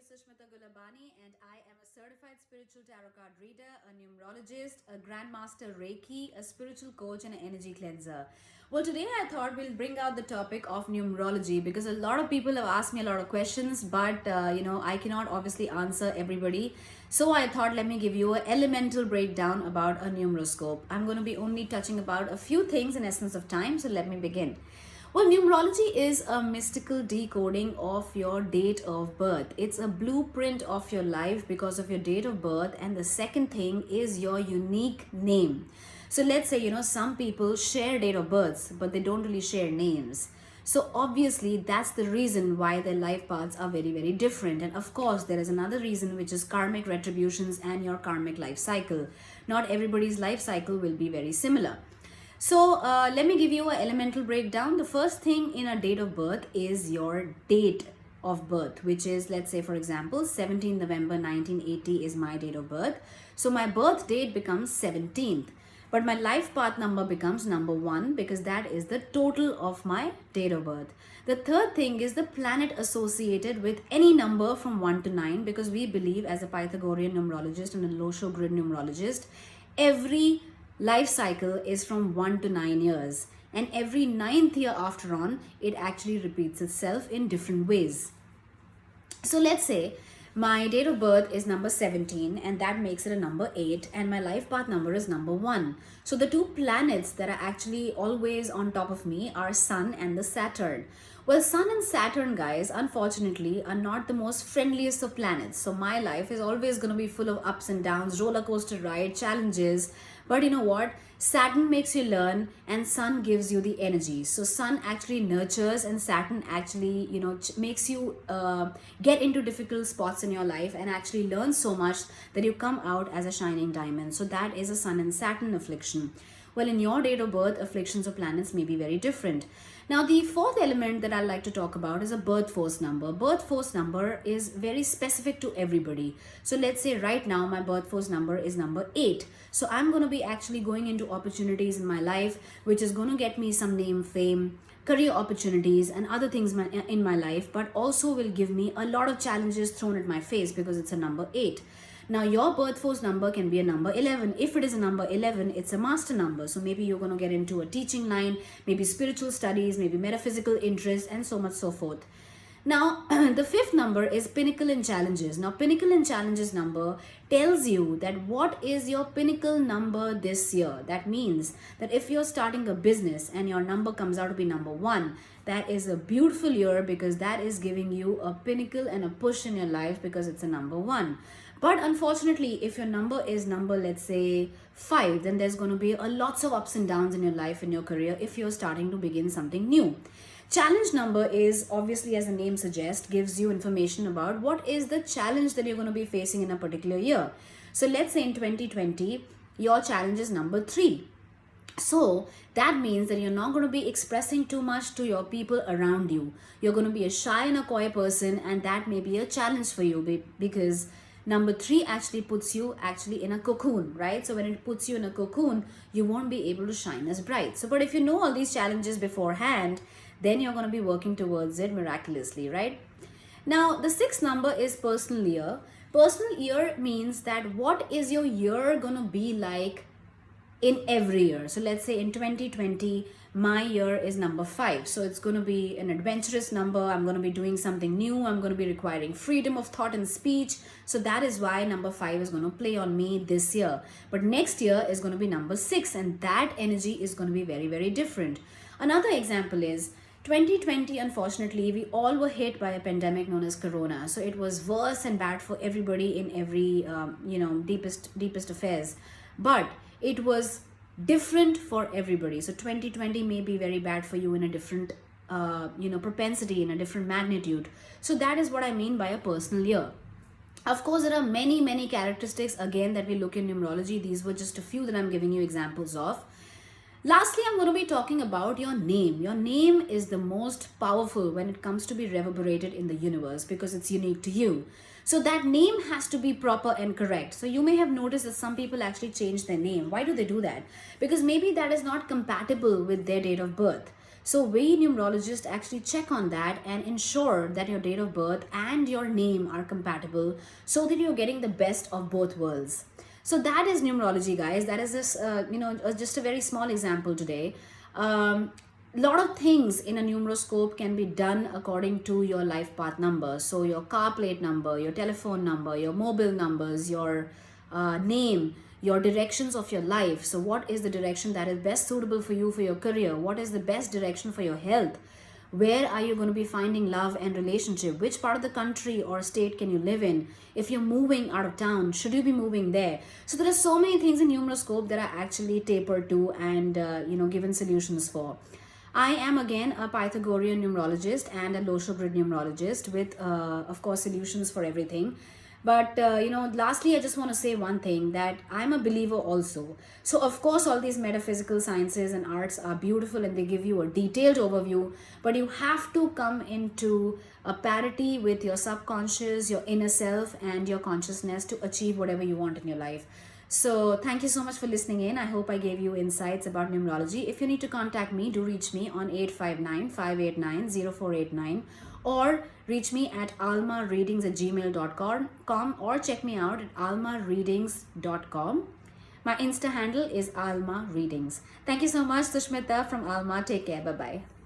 Sushmita Gulabani, and I am a certified spiritual tarot card reader, a numerologist, a grandmaster Reiki, a spiritual coach, and an energy cleanser. Well, today I thought we'll bring out the topic of numerology because a lot of people have asked me a lot of questions, but I cannot obviously answer everybody. So I thought let me give you an elemental breakdown about a numeroscope. I'm going to be only touching about a few things in essence of time, so let me begin. Well, numerology is a mystical decoding of your date of birth. It's a blueprint of your life because of your date of birth. And the second thing is your unique name. So let's say, some people share date of births, but they don't really share names. So obviously, that's the reason why their life paths are very, very different. And of course, there is another reason, which is karmic retributions and your karmic life cycle. Not everybody's life cycle will be very similar. So let me give you an elemental breakdown. The first thing in a date of birth is your date of birth, which is, let's say, for example, 17 November 1980 is my date of birth. So my birth date becomes 17th. But my life path number becomes number 1 because that is the total of my date of birth. The third thing is the planet associated with any number from 1 to 9 because we believe, as a Pythagorean numerologist and a Losho grid numerologist, every life cycle is from 1 to 9 years, and every ninth year after on it actually repeats itself in different ways. So let's say my date of birth is number 17 and that makes it a number 8, and my life path number is number 1. So the two planets that are actually always on top of me are Sun and the Saturn. Well, Sun and Saturn, guys, unfortunately are not the most friendliest of planets. So my life is always going to be full of ups and downs, roller coaster ride, challenges. But you know what? Saturn makes you learn and Sun gives you the energy. So Sun actually nurtures and Saturn actually, makes you get into difficult spots in your life and actually learn so much that you come out as a shining diamond. So that is a Sun and Saturn affliction. Well, in your date of birth, afflictions of planets may be very different. Now, the fourth element that I'd like to talk about is a birth force number. Birth force number is very specific to everybody. So let's say right now my birth force number is number 8. So I'm going to be actually going into opportunities in my life, which is going to get me some name, fame, career opportunities and other things in my life, but also will give me a lot of challenges thrown at my face because it's a number 8. Now, your birth force number can be a number 11. If it is a number 11, it's a master number. So maybe you're going to get into a teaching line, maybe spiritual studies, maybe metaphysical interest, and so much so forth. Now, the fifth number is pinnacle and challenges. Now, pinnacle and challenges number tells you that what is your pinnacle number this year. That means that if you're starting a business and your number comes out to be number 1, that is a beautiful year because that is giving you a pinnacle and a push in your life because it's a number 1. But unfortunately, if your number is number, let's say 5, then there's going to be a lots of ups and downs in your life, in your career, if you're starting to begin something new. Challenge number is obviously, as the name suggests, gives you information about what is the challenge that you're going to be facing in a particular year. So let's say in 2020, your challenge is number 3. So that means that you're not going to be expressing too much to your people around you. You're going to be a shy and a coy person, and that may be a challenge for you because number 3 actually puts you actually in a cocoon, right? So when it puts you in a cocoon, you won't be able to shine as bright. So, but if you know all these challenges beforehand, then you're going to be working towards it miraculously, right? Now, the 6th number is personal year. Personal year means that what is your year going to be like in every year. So let's say in 2020, my year is number 5. So it's going to be an adventurous number. I'm going to be doing something new. I'm going to be requiring freedom of thought and speech. So that is why number 5 is going to play on me this year. But next year is going to be number 6. And that energy is going to be very, very different. Another example is 2020, unfortunately, we all were hit by a pandemic known as Corona. So it was worse and bad for everybody in every, deepest affairs. But it was different for everybody. So 2020 may be very bad for you in a different, propensity, in a different magnitude. So that is what I mean by a personal year. Of course, there are many, many characteristics, again, that we look in numerology. These were just a few that I'm giving you examples of. Lastly, I'm going to be talking about your name. Your name is the most powerful when it comes to be reverberated in the universe because it's unique to you. So that name has to be proper and correct. So you may have noticed that some people actually change their name. Why do they do that? Because maybe that is not compatible with their date of birth. So we numerologists actually check on that and ensure that your date of birth and your name are compatible so that you're getting the best of both worlds. So that is numerology, guys. That is this, just a very small example today. Lot of things in a numeroscope can be done according to your life path number. So your car plate number, your telephone number, your mobile numbers, your name, your directions of your life. So what is the direction that is best suitable for you for your career? What is the best direction for your health? Where are you going to be finding love and relationship? Which part of the country or state can you live in? If you're moving out of town, should you be moving there? So there are so many things in numeroscope that are actually tapered to and given solutions for. I am again a Pythagorean numerologist and a Losho grid numerologist with, of course, solutions for everything. But lastly, I just want to say one thing, that I'm a believer also. So, of course, all these metaphysical sciences and arts are beautiful and they give you a detailed overview, but you have to come into a parity with your subconscious, your inner self, and your consciousness to achieve whatever you want in your life. So, thank you so much for listening in. I hope I gave you insights about numerology. If you need to contact me, do reach me on 859-589-0489 or reach me at almareadings@gmail.com or check me out at almareadings.com. My Insta handle is Alma Readings. Thank you so much, Sushmita from Alma. Take care. Bye bye.